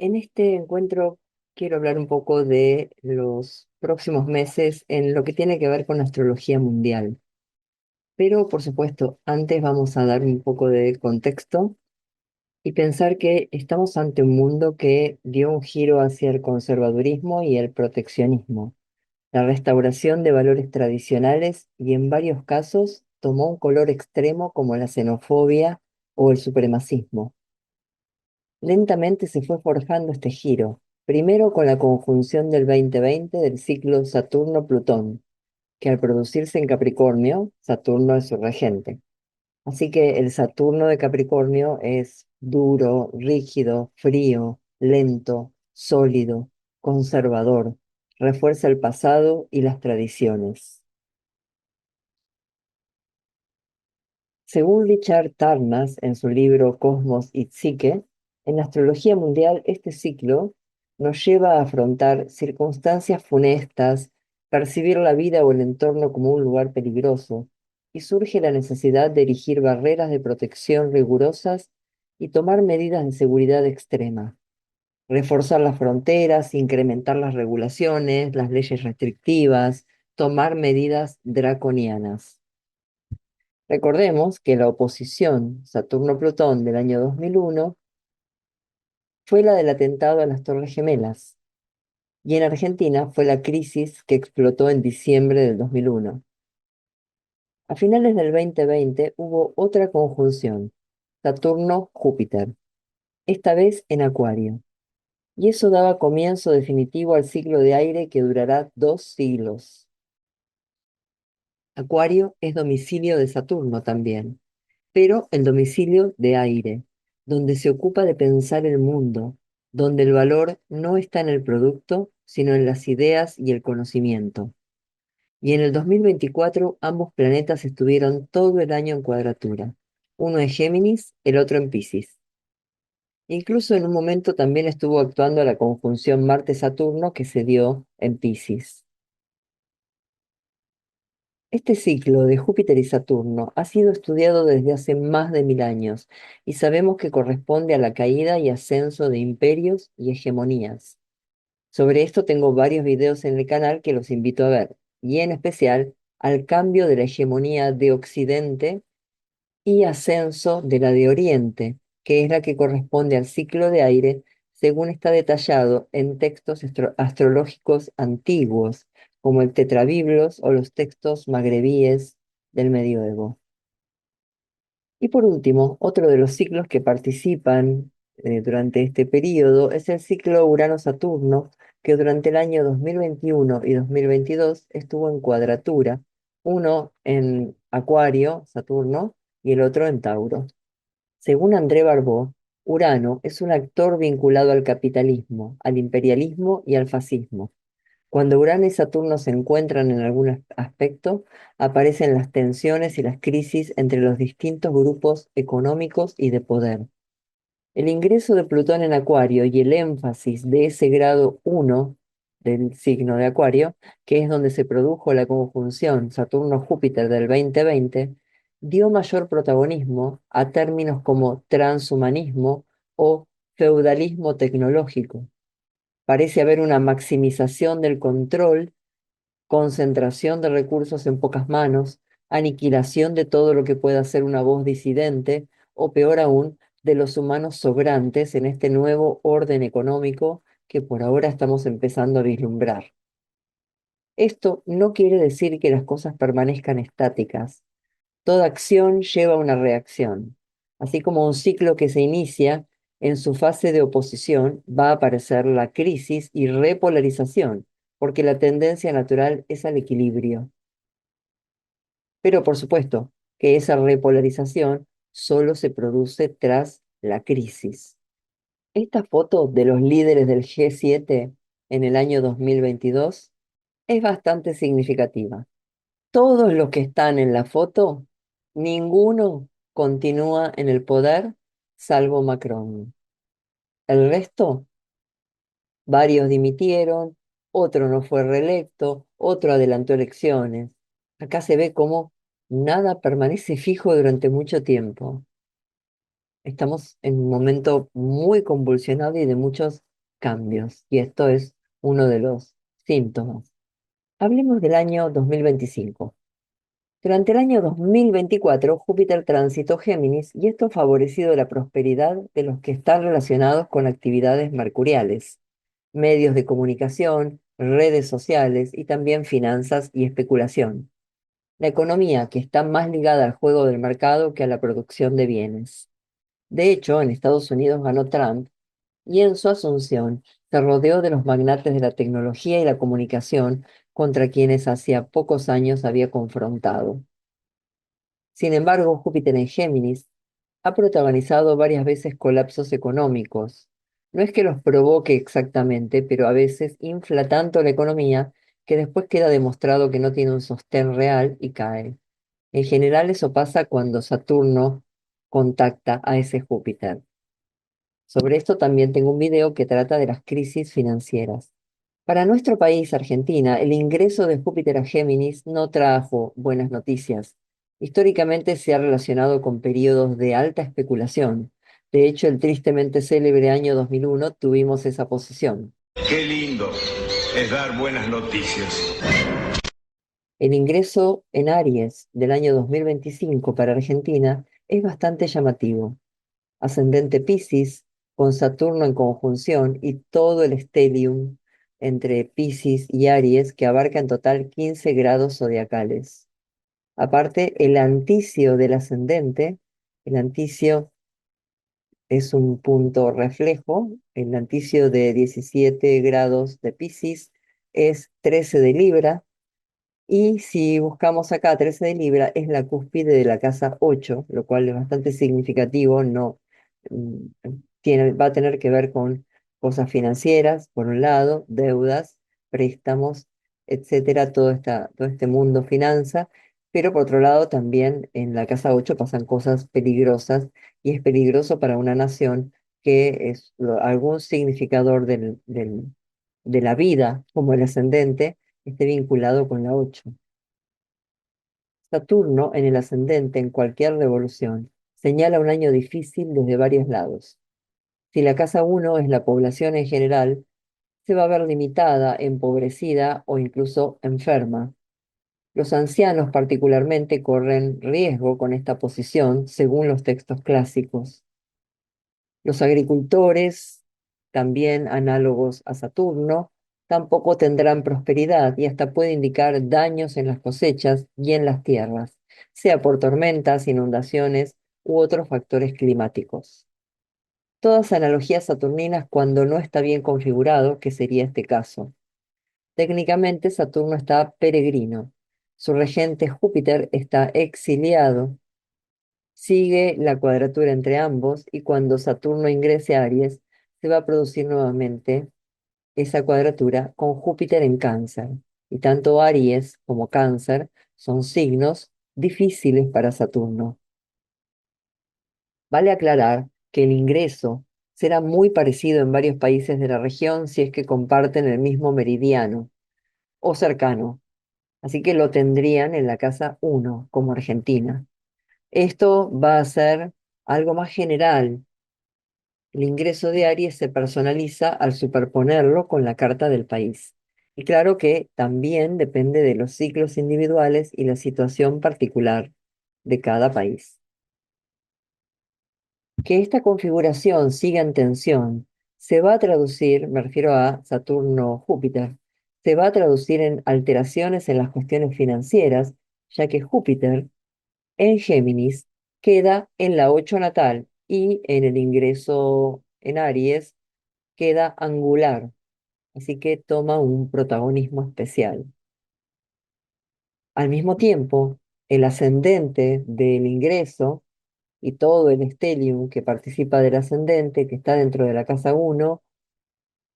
En este encuentro quiero hablar un poco de los próximos meses en lo que tiene que ver con la astrología mundial. Pero, por supuesto, antes vamos a dar un poco de contexto y pensar que estamos ante un mundo que dio un giro hacia el conservadurismo y el proteccionismo, la restauración de valores tradicionales y en varios casos tomó un color extremo como la xenofobia o el supremacismo. Lentamente se fue forjando este giro, primero con la conjunción del 2020 del ciclo Saturno-Plutón, que al producirse en Capricornio, Saturno es su regente. Así que el Saturno de Capricornio es duro, rígido, frío, lento, sólido, conservador, refuerza el pasado y las tradiciones. Según Richard Tarnas en su libro Cosmos y Psique, en la astrología mundial este ciclo nos lleva a afrontar circunstancias funestas, percibir la vida o el entorno como un lugar peligroso, y surge la necesidad de erigir barreras de protección rigurosas y tomar medidas de seguridad extrema, reforzar las fronteras, incrementar las regulaciones, las leyes restrictivas, tomar medidas draconianas. Recordemos que la oposición Saturno-Plutón del año 2001 fue la del atentado a las Torres Gemelas y en Argentina fue la crisis que explotó en diciembre del 2001. A finales del 2020 hubo otra conjunción, Saturno-Júpiter, esta vez en Acuario, y eso daba comienzo definitivo al ciclo de aire que durará 2 siglos. Acuario es domicilio de Saturno también, pero el domicilio de aire, donde se ocupa de pensar el mundo, donde el valor no está en el producto, sino en las ideas y el conocimiento. Y en el 2024 ambos planetas estuvieron todo el año en cuadratura, uno en Géminis, el otro en Piscis. Incluso en un momento también estuvo actuando la conjunción Marte-Saturno que se dio en Piscis. Este ciclo de Júpiter y Saturno ha sido estudiado desde hace más de 1000 años y sabemos que corresponde a la caída y ascenso de imperios y hegemonías. Sobre esto tengo varios videos en el canal que los invito a ver, y en especial al cambio de la hegemonía de Occidente y ascenso de la de Oriente, que es la que corresponde al ciclo de aire, según está detallado en textos astrológicos antiguos, como el Tetrabiblos o los textos magrebíes del medioevo. Y por último, otro de los ciclos que participan durante este periodo es el ciclo Urano-Saturno, que durante el año 2021 y 2022 estuvo en cuadratura, uno en Acuario, Saturno, y el otro en Tauro. Según André Barbó, Urano es un actor vinculado al capitalismo, al imperialismo y al fascismo. Cuando Urano y Saturno se encuentran en algún aspecto, aparecen las tensiones y las crisis entre los distintos grupos económicos y de poder. El ingreso de Plutón en Acuario y el énfasis de ese grado 1 del signo de Acuario, que es donde se produjo la conjunción Saturno-Júpiter del 2020, dio mayor protagonismo a términos como transhumanismo o feudalismo tecnológico. Parece haber una maximización del control, concentración de recursos en pocas manos, aniquilación de todo lo que pueda ser una voz disidente, o peor aún, de los humanos sobrantes en este nuevo orden económico que por ahora estamos empezando a vislumbrar. Esto no quiere decir que las cosas permanezcan estáticas. Toda acción lleva una reacción. Así como un ciclo que se inicia, en su fase de oposición va a aparecer la crisis y repolarización, porque la tendencia natural es al equilibrio. Pero por supuesto que esa repolarización solo se produce tras la crisis. Esta foto de los líderes del G7 en el año 2022 es bastante significativa. Todos los que están en la foto, ninguno continúa en el poder, salvo Macron. El resto, varios dimitieron, otro no fue reelecto, otro adelantó elecciones. Acá se ve cómo nada permanece fijo durante mucho tiempo. Estamos en un momento muy convulsionado y de muchos cambios, y esto es uno de los síntomas. Hablemos del año 2025. Durante el año 2024, Júpiter transitó Géminis y esto ha favorecido la prosperidad de los que están relacionados con actividades mercuriales, medios de comunicación, redes sociales y también finanzas y especulación. La economía que está más ligada al juego del mercado que a la producción de bienes. De hecho, en Estados Unidos ganó Trump y en su asunción se rodeó de los magnates de la tecnología y la comunicación contra quienes hacía pocos años había confrontado. Sin embargo, Júpiter en Géminis ha protagonizado varias veces colapsos económicos. No es que los provoque exactamente, pero a veces infla tanto la economía que después queda demostrado que no tiene un sostén real y cae. En general eso pasa cuando Saturno contacta a ese Júpiter. Sobre esto también tengo un video que trata de las crisis financieras. Para nuestro país, Argentina, el ingreso de Júpiter a Géminis no trajo buenas noticias. Históricamente se ha relacionado con periodos de alta especulación. De hecho, el tristemente célebre año 2001 tuvimos esa posición. Qué lindo es dar buenas noticias. El ingreso en Aries del año 2025 para Argentina es bastante llamativo. Ascendente Piscis, con Saturno en conjunción y todo el stellium entre Piscis y Aries, que abarca en total 15 grados zodiacales. Aparte, el anticio del ascendente, el anticio es un punto reflejo, el anticio de 17 grados de Piscis es 13 de Libra, y si buscamos acá 13 de Libra, es la cúspide de la casa 8, lo cual es bastante significativo, no mm, va a tener que ver con cosas financieras, por un lado, deudas, préstamos, etcétera, todo este mundo finanza, pero por otro lado también en la casa 8 pasan cosas peligrosas y es peligroso para una nación que es algún significador de la vida, como el ascendente esté vinculado con la 8. Saturno en el ascendente en cualquier revolución señala un año difícil desde varios lados. Si la casa 1 es la población en general, se va a ver limitada, empobrecida o incluso enferma. Los ancianos particularmente corren riesgo con esta posición según los textos clásicos. Los agricultores, también análogos a Saturno, tampoco tendrán prosperidad y hasta puede indicar daños en las cosechas y en las tierras, sea por tormentas, inundaciones u otros factores climáticos. Todas analogías saturninas cuando no está bien configurado, que sería este caso. Técnicamente Saturno está peregrino. Su regente Júpiter está exiliado, sigue la cuadratura entre ambos y cuando Saturno ingrese a Aries, se va a producir nuevamente esa cuadratura con Júpiter en Cáncer. Y tanto Aries como Cáncer son signos difíciles para Saturno. Vale aclarar que el ingreso será muy parecido en varios países de la región si es que comparten el mismo meridiano o cercano. Así que lo tendrían en la casa 1 como Argentina. Esto va a ser algo más general. El ingreso de Aries se personaliza al superponerlo con la carta del país. Y claro que también depende de los ciclos individuales y la situación particular de cada país. Que esta configuración siga en tensión se va a traducir, me refiero a Saturno-Júpiter, se va a traducir en alteraciones en las cuestiones financieras, ya que Júpiter en Géminis queda en la 8 natal y en el ingreso en Aries queda angular, así que toma un protagonismo especial. Al mismo tiempo, el ascendente del ingreso y todo el stellium que participa del ascendente, que está dentro de la casa 1,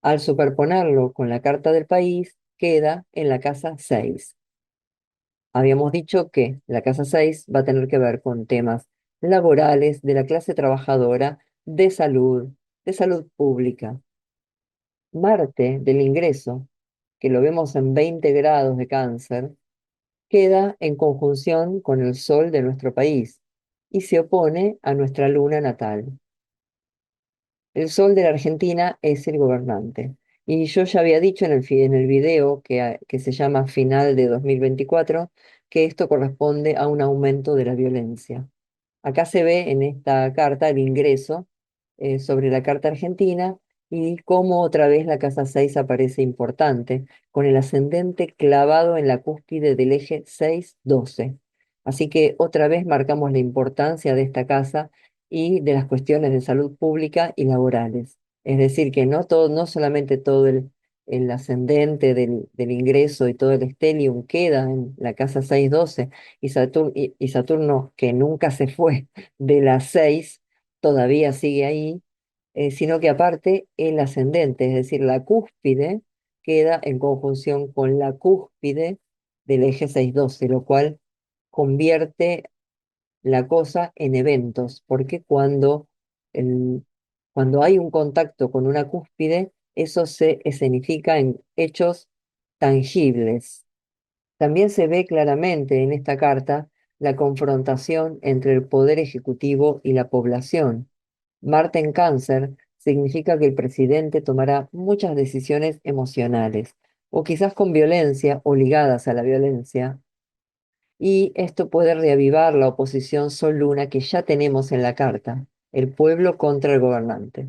al superponerlo con la carta del país, queda en la casa 6. Habíamos dicho que la casa 6 va a tener que ver con temas laborales, de la clase trabajadora, de salud pública. Marte del ingreso, que lo vemos en 20 grados de Cáncer, queda en conjunción con el Sol de nuestro país y se opone a nuestra luna natal. El sol de la Argentina es el gobernante. Y yo ya había dicho en el video que se llama Final de 2024 que esto corresponde a un aumento de la violencia. Acá se ve en esta carta el ingreso sobre la carta argentina y cómo otra vez la casa 6 aparece importante, con el ascendente clavado en la cúspide del eje 6-12. Así que otra vez marcamos la importancia de esta casa y de las cuestiones de salud pública y laborales. Es decir, que no todo, no solamente todo el ascendente del ingreso y todo el stellium queda en la casa 6-12 y Saturno, que nunca se fue de las 6, todavía sigue ahí, sino que aparte el ascendente, es decir, la cúspide, queda en conjunción con la cúspide del eje 6-12, lo cual convierte la cosa en eventos, porque el- cuando hay un contacto con una cúspide, eso se escenifica en hechos tangibles. También se ve claramente en esta carta la confrontación entre el poder ejecutivo y la población. Marte en Cáncer significa que el presidente tomará muchas decisiones emocionales, o quizás con violencia o ligadas a la violencia, y esto puede reavivar la oposición Sol-Luna que ya tenemos en la carta, el pueblo contra el gobernante.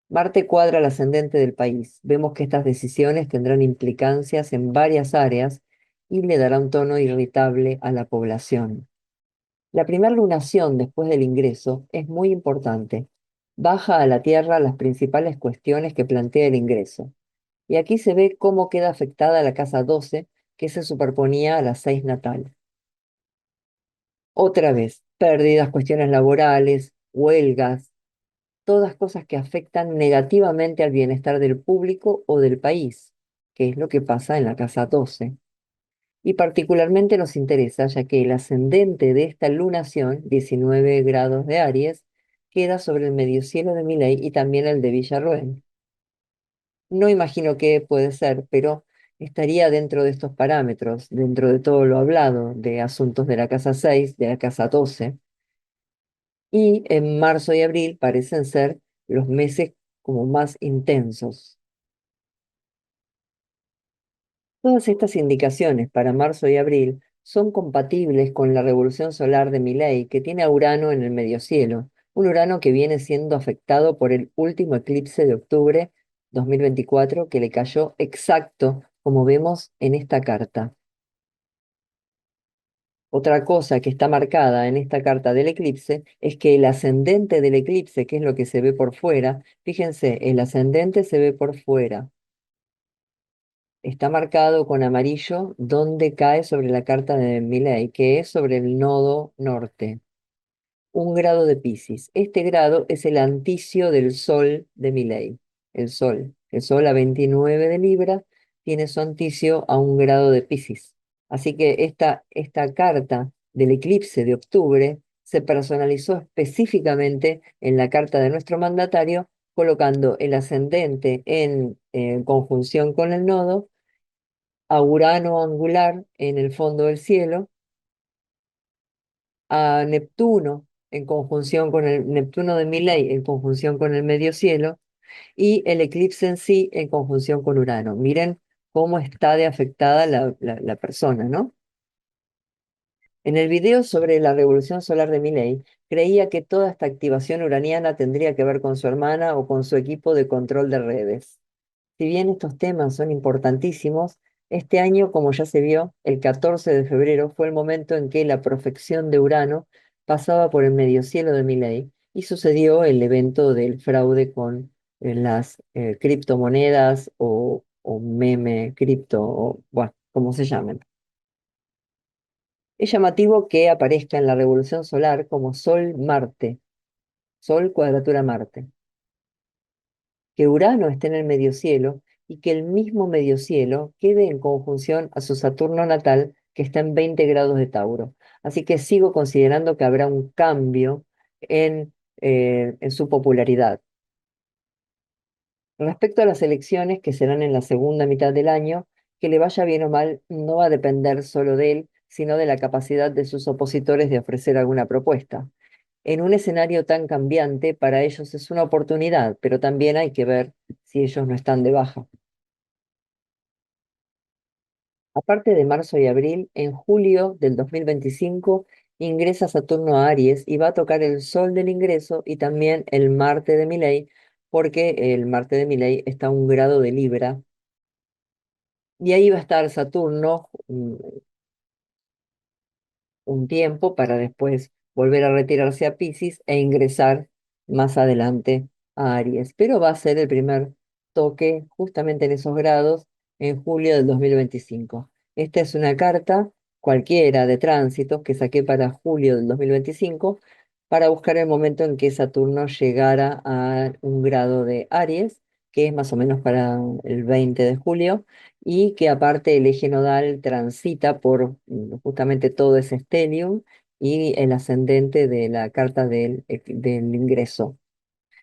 Marte cuadra el ascendente del país. Vemos que estas decisiones tendrán implicancias en varias áreas y le dará un tono irritable a la población. La primera lunación después del ingreso es muy importante. Baja a la Tierra las principales cuestiones que plantea el ingreso. Y aquí se ve cómo queda afectada la casa 12, que se superponía a la 6 natal. Otra vez, pérdidas, cuestiones laborales, huelgas, todas cosas que afectan negativamente al bienestar del público o del país, que es lo que pasa en la casa 12. Y particularmente nos interesa, ya que el ascendente de esta lunación, 19 grados de Aries, queda sobre el mediocielo de Milei y también el de Villarroel. No imagino qué puede ser, pero estaría dentro de estos parámetros, dentro de todo lo hablado de asuntos de la casa 6, de la casa 12. Y en marzo y abril parecen ser los meses como más intensos. Todas estas indicaciones para marzo y abril son compatibles con la revolución solar de Milei, que tiene a Urano en el mediocielo, un Urano que viene siendo afectado por el último eclipse de octubre 2024 que le cayó exacto, como vemos en esta carta. Otra cosa que está marcada en esta carta del eclipse es que el ascendente del eclipse, que es lo que se ve por fuera, fíjense, el ascendente se ve por fuera. Está marcado con amarillo donde cae sobre la carta de Milei, que es sobre el nodo norte, un grado de Piscis. Este grado es el anticio del Sol de Milei. El Sol a 29 de Libra tiene su anticio a un grado de Piscis. Así que esta carta del eclipse de octubre se personalizó específicamente en la carta de nuestro mandatario, colocando el ascendente en conjunción con el nodo, a Urano angular en el fondo del cielo, a Neptuno en conjunción con el Neptuno de Milei en conjunción con el medio cielo y el eclipse en sí en conjunción con Urano. Miren cómo está de afectada la persona, ¿no? En el video sobre la revolución solar de Milei, creía que toda esta activación uraniana tendría que ver con su hermana o con su equipo de control de redes. Si bien estos temas son importantísimos, este año, como ya se vio, el 14 de febrero fue el momento en que la profección de Urano pasaba por el mediocielo de Milei y sucedió el evento del fraude con las criptomonedas o meme cripto, o bueno, como se llamen. Es llamativo que aparezca en la revolución solar como Sol-Marte, Sol cuadratura Marte, que Urano esté en el mediocielo y que el mismo mediocielo quede en conjunción a su Saturno natal, que está en 20 grados de Tauro. Así que sigo considerando que habrá un cambio en su popularidad. Respecto a las elecciones que serán en la segunda mitad del año, que le vaya bien o mal no va a depender solo de él, sino de la capacidad de sus opositores de ofrecer alguna propuesta. En un escenario tan cambiante, para ellos es una oportunidad, pero también hay que ver si ellos no están de baja. Aparte de marzo y abril, en julio del 2025 ingresa Saturno a Aries y va a tocar el Sol del ingreso y también el Marte de Milei, porque el Marte de Milei está a un grado de Libra y ahí va a estar Saturno un tiempo para después volver a retirarse a Piscis e ingresar más adelante a Aries. Pero va a ser el primer toque justamente en esos grados en julio del 2025. Esta es una carta cualquiera de tránsitos que saqué para julio del 2025 para buscar el momento en que Saturno llegara a un grado de Aries, que es más o menos para el 20 de julio y que aparte el eje nodal transita por justamente todo ese stellium y el ascendente de la carta del ingreso.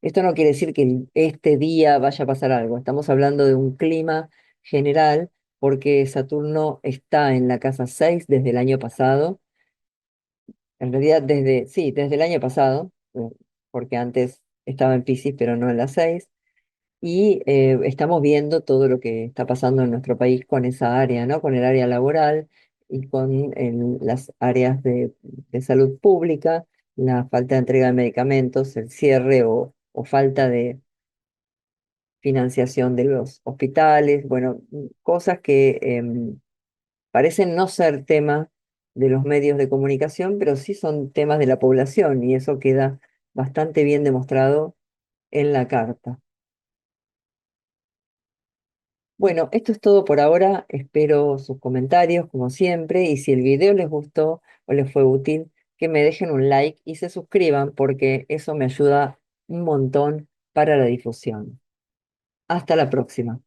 Esto no quiere decir que este día vaya a pasar algo, estamos hablando de un clima general porque Saturno está en la casa 6 desde el año pasado, en realidad sí, desde el año pasado, porque antes estaba en Piscis pero no en la 6 y estamos viendo todo lo que está pasando en nuestro país con esa área, ¿no? Con el área laboral y con las áreas de salud pública, la falta de entrega de medicamentos, el cierre o falta de financiación de los hospitales, bueno, cosas que parecen no ser tema de los medios de comunicación, pero sí son temas de la población y eso queda bastante bien demostrado en la carta. Bueno, esto es todo por ahora. Espero sus comentarios, como siempre, y si el video les gustó o les fue útil, que me dejen un like y se suscriban porque eso me ayuda un montón para la difusión. Hasta la próxima.